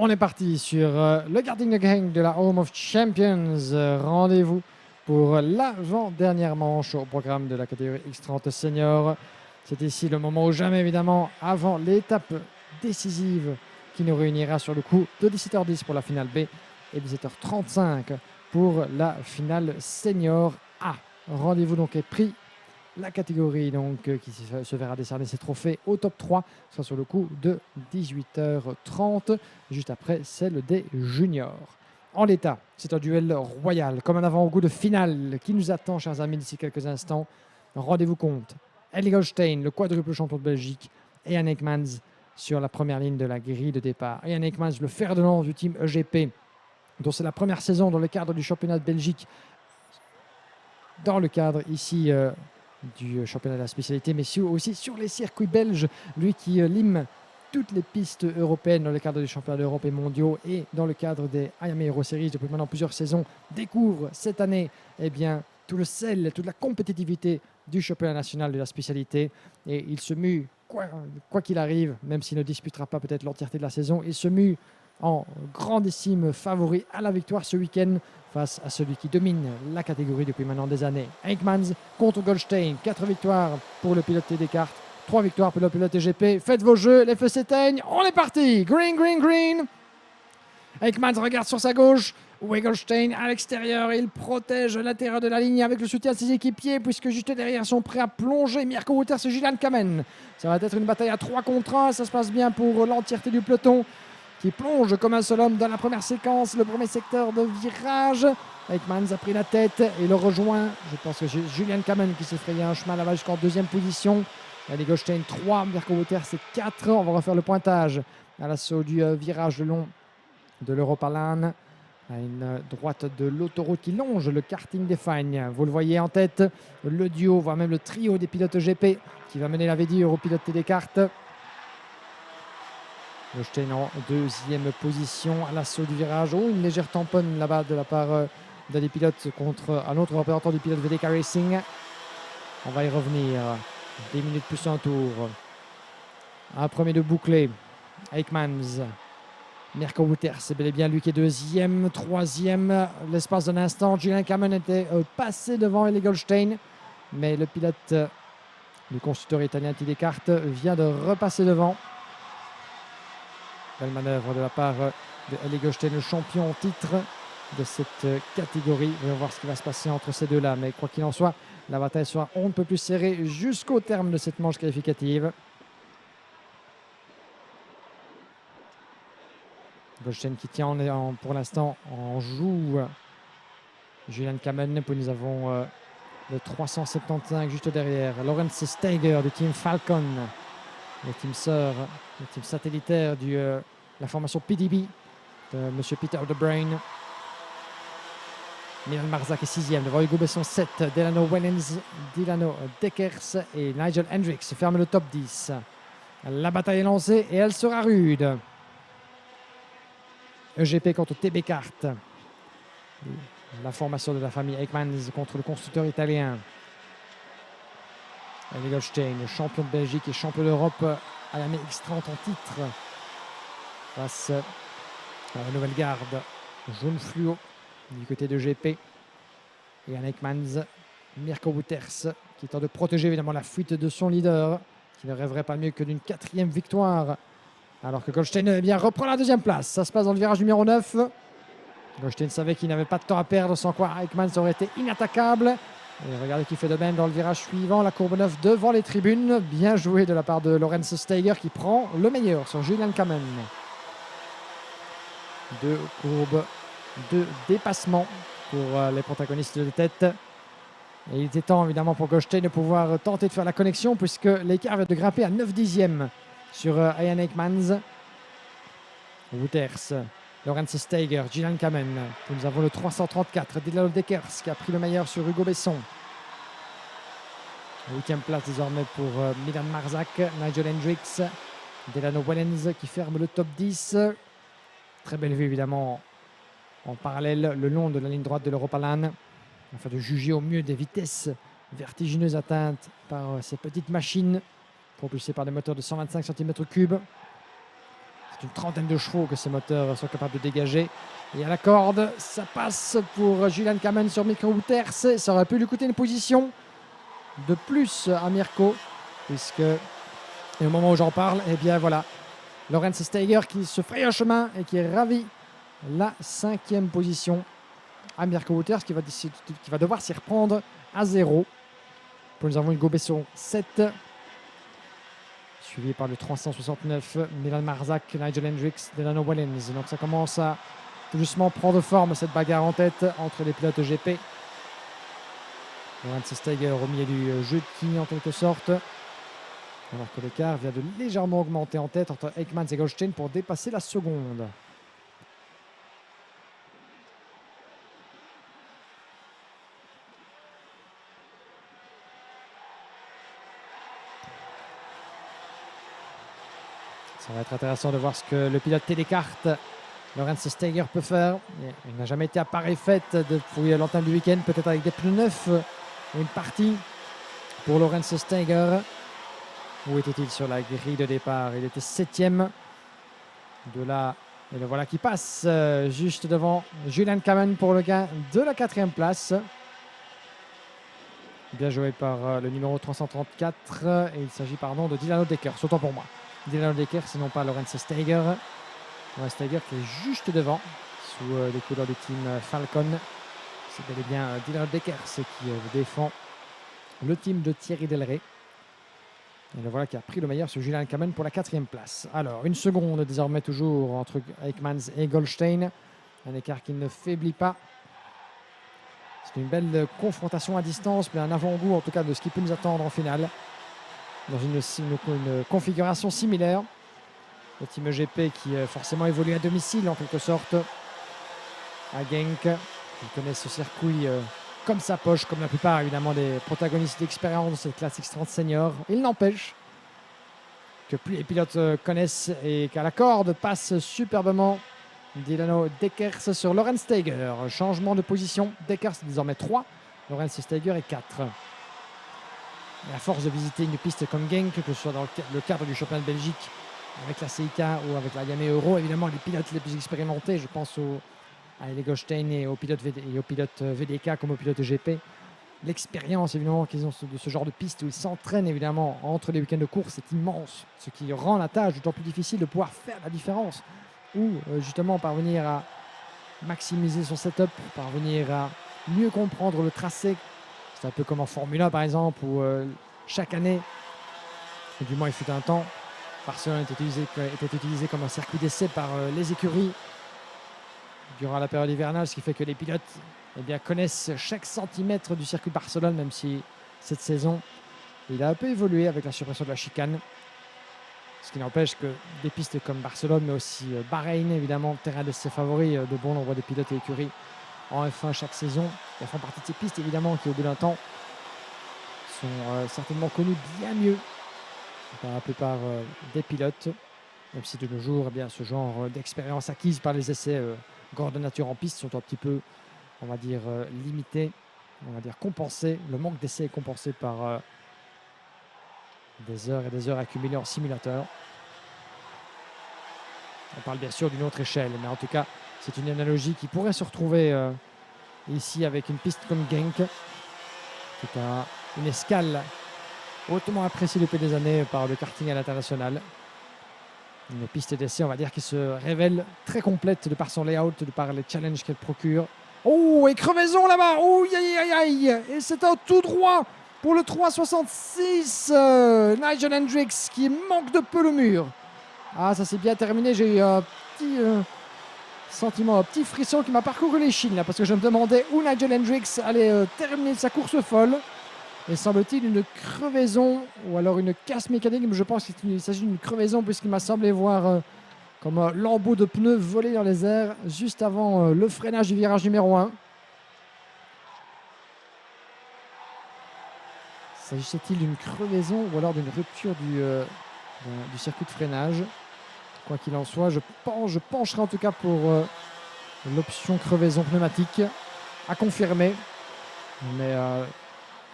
On est parti sur le Karting de Genk de la Home of Champions. Rendez-vous pour l'avant-dernière manche au programme de la catégorie X30 Senior. C'est ici le moment ou jamais, évidemment, avant l'étape décisive qui nous réunira sur le coup de 17h10 pour la finale B et 17h35 pour la finale Senior A. Rendez-vous donc est pris. La catégorie donc, qui se verra décerner ses trophées au top 3 sera sur le coup de 18h30, juste après celle des juniors. En l'état, c'est un duel royal, comme un avant-goût de finale qui nous attend, chers amis, d'ici quelques instants. Rendez-vous compte, Ellie Goldstein, le quadruple champion de Belgique, et Jan Eekmans sur la première ligne de la grille de départ. Jan Eekmans, le fer de lance du team EGP, dont c'est la première saison dans le cadre du championnat de Belgique, dans le cadre ici du championnat de la spécialité, mais aussi sur les circuits belges, lui qui lime toutes les pistes européennes dans le cadre des championnats d'Europe et mondiaux et dans le cadre des IAME Euro Series depuis maintenant plusieurs saisons, découvre cette année tout le sel, toute la compétitivité du championnat national de la spécialité, et il se mue, quoi qu'il arrive, même s'il ne disputera pas peut-être l'entièreté de la saison, il se mue en grandissime favori à la victoire ce week-end face à celui qui domine la catégorie depuis maintenant des années. Eekmans contre Goldstein, 4 victoires pour le pilote Descartes, 3 victoires pour le pilote GP. Faites vos jeux, les feux s'éteignent, on est parti. Green, green, green. Eekmans regarde sur sa gauche, où est Goldstein à l'extérieur. Il protège l'intérieur de la ligne avec le soutien de ses équipiers, puisque juste derrière sont prêts à plonger Mirko Wouters et Julian Kamen. Ça va être une bataille à 3 contre 1, ça se passe bien pour l'entièreté du peloton, qui plonge comme un seul homme dans la première séquence, le premier secteur de virage. Eekmans a pris la tête et le rejoint. Je pense que c'est Julian Kamen qui s'est frayé un chemin là-bas jusqu'en deuxième position. Ellie Goldstein 3, Mirko Wouters c'est 4. On va refaire le pointage à l'assaut du virage le long de l'Europalan, à une droite de l'autoroute qui longe le karting des Fagnes. Vous le voyez en tête, le duo, voire même le trio des pilotes GP qui va mener la V10 Europilote Descartes. Goldstein en deuxième position à l'assaut du virage. Oh, une légère tamponne là-bas de la part d'un des pilotes contre un autre représentant du pilote VDK Racing. On va y revenir. 10 minutes plus un tour. Un premier de bouclé. Eekmans. Mirko Wouters, c'est bel et bien lui qui est deuxième. Troisième, l'espace d'un instant. Julian Kamen était passé devant Ellie Goldstein, mais le pilote du constructeur italien Descartes vient de repasser devant. Belle manœuvre de la part de Ellie Goldstein, le champion en titre de cette catégorie. On va voir ce qui va se passer entre ces deux-là. Mais quoi qu'il en soit, la bataille sera on ne peut plus serrée jusqu'au terme de cette manche qualificative. Goldstein qui tient pour l'instant en joue Julian Kamen. Puis nous avons le 375 juste derrière. Lawrence Steiger du team Falcon, le team sœur, le team satellitaire de la formation PDB de M. Peter De Bruyn. Milan Marzak est 6e, devant Hugo Besson 7, Delano Wellens, Dilano Deckers et Nigel Hendricks ferment le top 10. La bataille est lancée et elle sera rude. EGP contre TB Kart. La formation de la famille Eekmans contre le constructeur italien. Ellie Goldstein, champion de Belgique et champion d'Europe à la X30 en titre, face à la nouvelle garde jaune fluo du côté de GP. Et Jan Eekmans, Mirko Wouters qui tente de protéger évidemment la fuite de son leader, qui ne rêverait pas mieux que d'une 4e victoire, alors que Goldstein reprend la 2e place. Ça se passe dans le virage numéro 9. Goldstein savait qu'il n'avait pas de temps à perdre, sans quoi Eekmans aurait été inattaquable. Et regardez qui fait de même dans le virage suivant, la courbe 9 devant les tribunes. Bien joué de la part de Lawrence Steiger qui prend le meilleur sur Julian Kamen. 2 courbes de dépassement pour les protagonistes de tête. Et il était temps évidemment pour Goldstein de pouvoir tenter de faire la connexion, puisque l'écart vient de grimper à 9 dixièmes sur Jan Eekmans. Wouters, Lawrence Steiger, Julian Kamen. Puis nous avons le 334, Dilano Deckers qui a pris le meilleur sur Hugo Besson. 8e place désormais pour Milan Marzak, Nigel Hendricks, Delano Wellens qui ferme le top 10. Très belle vue évidemment en parallèle le long de la ligne droite de l'Europalan, afin de juger au mieux des vitesses vertigineuses atteintes par ces petites machines propulsées par des moteurs de 125 cm3. C'est une trentaine de chevaux que ces moteurs sont capables de dégager. Et à la corde, ça passe pour Julian Kamen sur Mirko Wouters. Ça aurait pu lui coûter une position de plus à Mirko, puisque, et au moment où j'en parle, eh bien voilà, Lorenz Steiger qui se fraye un chemin et qui ravit la 5e position à Mirko Wouters, qui va devoir s'y reprendre à 0. Nous avons Hugo Besson 7, suivi par le 369 Milan Marzak, Nigel Hendricks, Delano Wellens. Donc ça commence à tout doucement prendre forme, cette bagarre en tête entre les pilotes GP. Lorenz Steiger au milieu du jeu de qui en quelque sorte, alors que l'écart vient de légèrement augmenter en tête entre Ekmans et Goldstein pour dépasser la seconde. Ça va être intéressant de voir ce que le pilote télécarte Lorenz Steiger peut faire. Il n'a jamais été à pareille fête depuis l'entame du week-end, peut-être avec des pneus neufs une partie pour Lorenz Steiger. Où était-il sur la grille de départ? Il était 7e. De là, et le voilà qui passe juste devant Julian Kamen pour le gain de la 4e place. Bien joué par le numéro 334. Et il s'agit de Dylan Decker, autant pour moi. Dylan Decker, sinon pas Lorenz Steiger. Lorenz Steiger qui est juste devant, sous les couleurs du team Falcon. C'est bel et bien Dylan Decker qui défend le team de Thierry Delray. Et le voilà qui a pris le meilleur sur Julian Kamen pour la 4e place. Alors, une seconde désormais toujours entre Ekmans et Goldstein. Un écart qui ne faiblit pas. C'est une belle confrontation à distance, mais un avant-goût en tout cas de ce qui peut nous attendre en finale. Dans une configuration similaire. Le team GP qui forcément évolue à domicile en quelque sorte. À Genk. Ils connaissent ce circuit comme sa poche, comme la plupart évidemment des protagonistes d'expérience de cette classe X30 senior. Il n'empêche que plus les pilotes connaissent et qu'à la corde passe superbement Dilano Deckers sur Lorenz Steiger. Changement de position, Deckers est désormais 3, Lorenz Steiger est 4. Et à force de visiter une piste comme Genk, que ce soit dans le cadre du championnat de Belgique avec la CIK ou avec la Yamaha Euro, évidemment les pilotes les plus expérimentés, je pense à Eli Goldstein et aux pilotes VDK comme aux pilotes GP. L'expérience évidemment qu'ils ont de ce genre de piste où ils s'entraînent évidemment entre les week-ends de course est immense, ce qui rend la tâche d'autant plus difficile de pouvoir faire la différence ou justement parvenir à maximiser son setup, parvenir à mieux comprendre le tracé. C'est un peu comme en Formule 1 par exemple où chaque année, ou du moins il fut un temps, Barcelone était utilisé comme un circuit d'essai par les écuries durant la période hivernale, ce qui fait que les pilotes connaissent chaque centimètre du circuit de Barcelone, même si cette saison, il a un peu évolué avec la suppression de la chicane. Ce qui n'empêche que des pistes comme Barcelone, mais aussi Bahreïn, évidemment, terrain d'essai favori de bon nombre de pilotes et écuries en F1 chaque saison. Elles font partie de ces pistes, évidemment, qui au bout d'un temps sont certainement connues bien mieux par la plupart des pilotes, même si de nos jours, ce genre d'expérience acquise par les essais grandeur nature en piste sont un petit peu, on va dire, limités, on va dire compensés. Le manque d'essais est compensé par des heures et des heures accumulées en simulateur. On parle bien sûr d'une autre échelle, mais en tout cas, c'est une analogie qui pourrait se retrouver ici avec une piste comme Genk. C'est une escale hautement appréciée depuis des années par le karting à l'international. Une piste d'essai, on va dire, qui se révèle très complète de par son layout, de par les challenges qu'elle procure. Oh, et crevaison là-bas. Oh, aïe, aïe, aïe. Et c'est un tout droit pour le 366. Nigel Hendricks qui manque de peu le mur. Ah, ça s'est bien terminé. J'ai eu un petit sentiment, un petit frisson qui m'a parcouru les chines là, parce que je me demandais où Nigel Hendricks allait terminer sa course folle. Et semble-t-il une crevaison ou alors une casse mécanique, mais je pense qu'il s'agit d'une crevaison puisqu'il m'a semblé voir comme un lambeau de pneus voler dans les airs juste avant le freinage du virage numéro 1. S'agissait-il d'une crevaison ou alors d'une rupture du circuit de freinage? Quoi qu'il en soit, je pencherai en tout cas pour l'option crevaison pneumatique à confirmer. Mais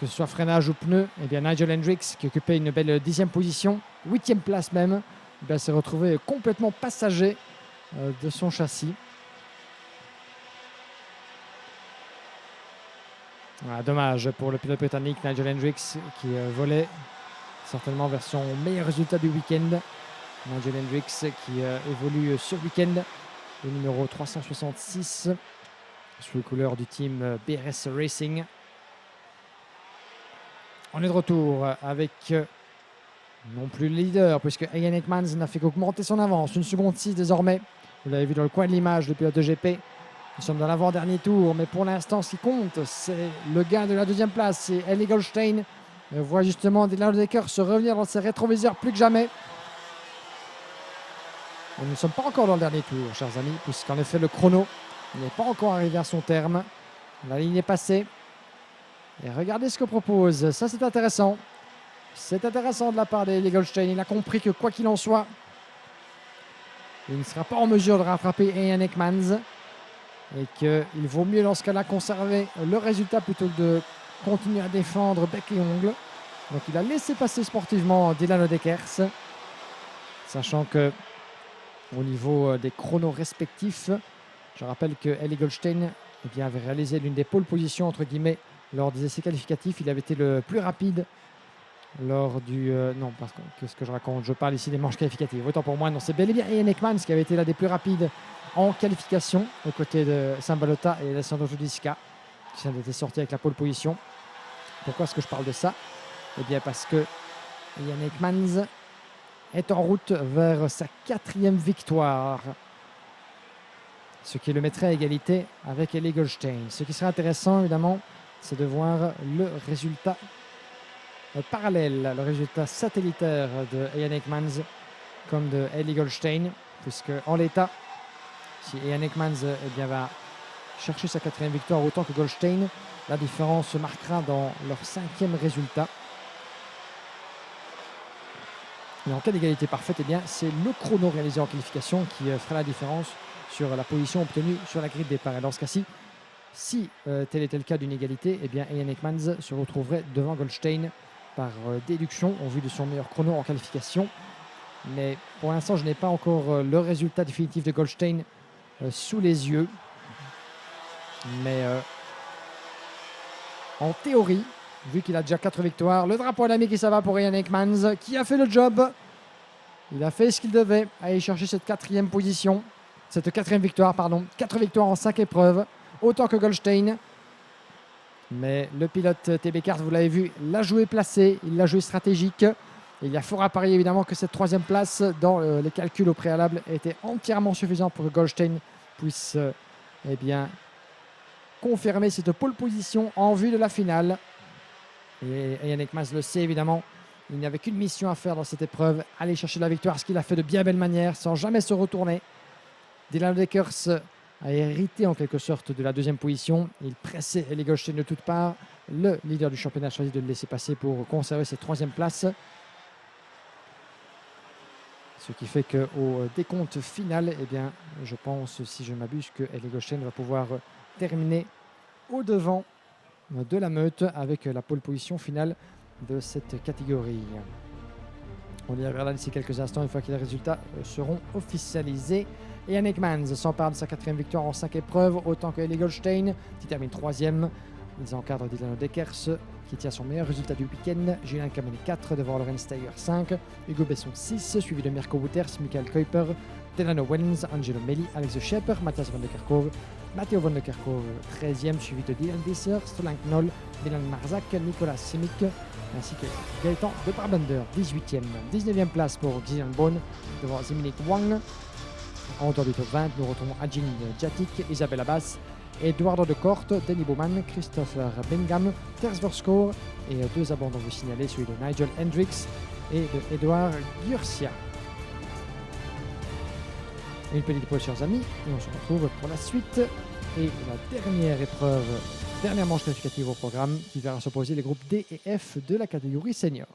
que ce soit freinage ou pneu, Nigel Hendricks qui occupait une belle 10e position, 8e place même, s'est retrouvé complètement passager de son châssis. Voilà, dommage pour le pilote britannique Nigel Hendricks qui volait certainement vers son meilleur résultat du week-end. Nigel Hendricks qui évolue ce week-end, le numéro 366, sous les couleurs du team BRS Racing. On est de retour avec non plus le leader, puisque Ian Ekmans n'a fait qu'augmenter son avance. 1 seconde 6 désormais. Vous l'avez vu dans le coin de l'image, le pilote de GP. Nous sommes dans l'avant-dernier tour, mais pour l'instant, ce qui compte, c'est le gain de la deuxième place. C'est Ellie Goldstein. On voit justement Dylan Decker se revenir dans ses rétroviseurs plus que jamais. Et nous ne sommes pas encore dans le dernier tour, chers amis, puisqu'en effet, le chrono n'est pas encore arrivé à son terme. La ligne est passée. Et regardez ce que propose. Ça, c'est intéressant. C'est intéressant de la part d'Ellie Goldstein. Il a compris que quoi qu'il en soit, il ne sera pas en mesure de rattraper Ian Ekmans. Et qu'il vaut mieux dans ce cas-là conserver le résultat plutôt que de continuer à défendre bec et ongle. Donc il a laissé passer sportivement Dylan Deckers, sachant que au niveau des chronos respectifs, je rappelle que Ellie Goldstein avait réalisé l'une des pole positions entre guillemets lors des essais qualificatifs. Il avait été le plus rapide lors du... non, parce que qu'est-ce que je raconte? Je parle ici des manches qualificatives. Autant pour moi, non, c'est bel et bien Ian Ekmans qui avait été l'un des plus rapides en qualification aux côtés de Sambalota et Alessandro Giudica qui étaient sortis avec la pole position. Pourquoi est-ce que je parle de ça? Eh bien parce que Ian Ekmans est en route vers sa 4e victoire, ce qui le mettrait à égalité avec Ellie Goldstein. Ce qui serait intéressant évidemment, c'est de voir le résultat parallèle, le résultat satellitaire de Ian Ekmans comme de Ellie Goldstein, puisque en l'état, si Ian Ekmans va chercher sa 4e victoire autant que Goldstein, la différence se marquera dans leur 5e résultat. Et en cas d'égalité parfaite, c'est le chrono réalisé en qualification qui fera la différence sur la position obtenue sur la grille de départ. Et dans ce cas-ci, si tel était le cas d'une égalité, Ian Ekmans se retrouverait devant Goldstein par déduction au vu de son meilleur chrono en qualification. Mais pour l'instant, je n'ai pas encore le résultat définitif de Goldstein sous les yeux. Mais en théorie, vu qu'il a déjà 4 victoires, le drapeau à l'ami qui ça va pour Ian Ekmans, qui a fait le job. Il a fait ce qu'il devait, aller chercher cette 4e position, cette 4e victoire, 4 victoires en 5 épreuves, autant que Goldstein. Mais le pilote TB Kart, vous l'avez vu, l'a joué placé, il l'a joué stratégique. Et il y a fort à parier évidemment que cette 3e place dans les calculs au préalable était entièrement suffisante pour que Goldstein puisse confirmer cette pole position en vue de la finale. Et Ian Ekmans le sait évidemment, il n'y avait qu'une mission à faire dans cette épreuve, aller chercher la victoire, ce qu'il a fait de bien belle manière sans jamais se retourner. Dylan Deckers a hérité en quelque sorte de la 2e position. Il pressait Ellie Goldstein de toutes parts. Le leader du championnat a choisi de le laisser passer pour conserver cette 3e place. Ce qui fait qu'au décompte final, je pense, si je ne m'abuse, que Ellie Goldstein va pouvoir terminer au-devant de la meute avec la pole position finale de cette catégorie. On y reviendra d'ici quelques instants une fois que les résultats seront officialisés. Ian Ekmans s'empare de sa 4e victoire en 5 épreuves, autant que Ellie Goldstein, qui termine 3e. Ils encadrent Dylan Deckers, qui tient son meilleur résultat du week-end. Julien Camoni 4 devant Lorenz Steiger 5. Hugo Besson 6, suivi de Mirko Wouters, Michael Kuiper, Delano Wellens, Angelo Melli, Alex Schepper, Matthias van der Kerkhove, Matteo van der Kerkhove 13e, suivi de Dylan Visser, Stolan Knoll, Dylan Marzak, Nicolas Simic, ainsi que Gaëtan de Brabender 18e. 19e place pour Xian Bon devant Ziminik Wang. En dehors du top 20, nous retrouvons Ajin Djatic, Isabelle Abbas, Eduardo de Corte, Denis Bowman, Christopher Bengham, Ters Vorskor et 2 abandons vous signaler, celui de Nigel Hendricks et de Edouard Gurcia. Une petite pause, chers amis, et on se retrouve pour la suite et la dernière épreuve, dernière manche qualificative au programme qui verra s'opposer les groupes D et F de la catégorie senior.